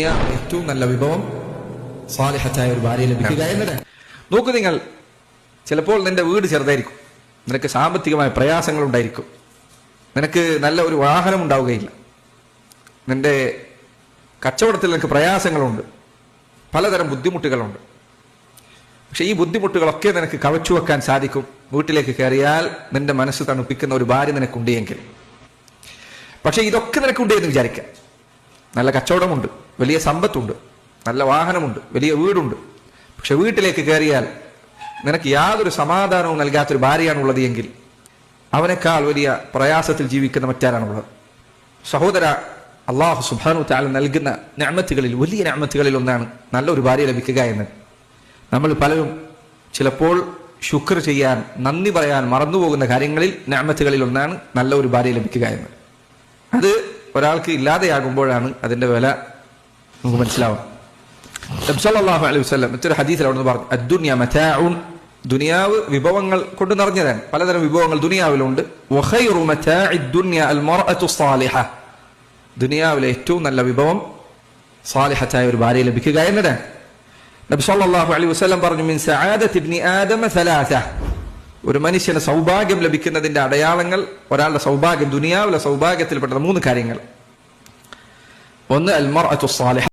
ഏറ്റവും നല്ല വിഭവം സാലിഹത്തായ ഒരു ഭാര്യയെ ലഭിക്കുക എന്നതാണ്. നോക്കൂ, നിങ്ങൾ ചിലപ്പോൾ നിന്റെ വീട് ചെറുതായിരിക്കും, നിനക്ക് സാമ്പത്തികമായ പ്രയാസങ്ങൾ ഉണ്ടായിരിക്കും, നിനക്ക് നല്ല ഒരു വാഹനം ഉണ്ടാവുകയില്ല, നിന്റെ കച്ചവടത്തിൽ നിനക്ക് പ്രയാസങ്ങളുണ്ട്, പലതരം ബുദ്ധിമുട്ടുകളുണ്ട്. പക്ഷെ ഈ ബുദ്ധിമുട്ടുകളൊക്കെ നിനക്ക് കവച്ചു വെക്കാൻ സാധിക്കും വീട്ടിലേക്ക് കയറിയാൽ നിന്റെ മനസ്സ് തണുപ്പിക്കുന്ന ഒരു ഭാര്യ നിനക്കുണ്ട് എങ്കിൽ. പക്ഷെ ഇതൊക്കെ നിനക്കുണ്ട് എന്ന് വിചാരിക്കാം. നല്ല കച്ചവടമുണ്ട്, വലിയ സമ്പത്തുണ്ട്, നല്ല വാഹനമുണ്ട്, വലിയ വീടുണ്ട്. പക്ഷെ വീട്ടിലേക്ക് കയറിയാൽ നിനക്ക് യാതൊരു സമാധാനവും നൽകാത്തൊരു ഭാര്യയാണുള്ളത് എങ്കിൽ അവനേക്കാൾ വലിയ പ്രയാസത്തിൽ ജീവിക്കുന്ന മറ്റാരാണുള്ളത്? സഹോദര, അള്ളാഹു സുബ്ഹാനഹു തആല നൽകുന്ന നിഅമത്തുകളിൽ വലിയ നിഅമത്തുകളിൽ ഒന്നാണ് നല്ലൊരു ഭാര്യ ലഭിക്കുക എന്ന്. നമ്മൾ പലരും ചിലപ്പോൾ ശുക്ർ ചെയ്യാൻ, നന്ദി പറയാൻ മറന്നുപോകുന്ന കാര്യങ്ങളിൽ നിഅമത്തുകളിൽ ഒന്നാണ് നല്ല ഒരു ഭാര്യ ലഭിക്കുക എന്ന്. അത് ഒരാൾക്ക് ഇല്ലാതെയാകുമ്പോഴാണ് അതിന്റെ വില നമുക്ക് മനസ്സിലാവും. നബി സല്ലല്ലാഹു അലൈഹി വസല്ലം മറ്റൊരു ഹദീസിൽ അവിടുന്ന് പറഞ്ഞു, അദ്ദുനിയ മതാഉൻ, ദുനിയാവ് വിഭവങ്ങൾ കൊണ്ട് നിറഞ്ഞതാണ്. പലതരം വിഭവങ്ങൾ ദുനിയാവിലുണ്ട്. വഖൈറു മതാഇദ് ദുനിയ അൽ മർഅതു സാലിഹ, ദുനിയാവിലെ ഏറ്റവും നല്ല വിഭവം സാലിഹത്തായ ഒരു ഭാര്യ ലഭിക്കുക എന്നതാണ്. നബി സല്ലല്ലാഹു അലൈഹി വസല്ലം പറഞ്ഞു, മിൻ സആദത്തി ഇബ്നി ആദമ സലാസ, ഒരു മനുഷ്യന് സൗഭാഗ്യം ലഭിക്കുന്നതിന്റെ അടയാളങ്ങൾ, ഒരാളുടെ സൗഭാഗ്യം, ദുനിയാവിലെ സൗഭാഗ്യത്തിൽപ്പെട്ട 3 കാര്യങ്ങൾ. ഒന്ന് അൽ മർഅതു സാലിഹ,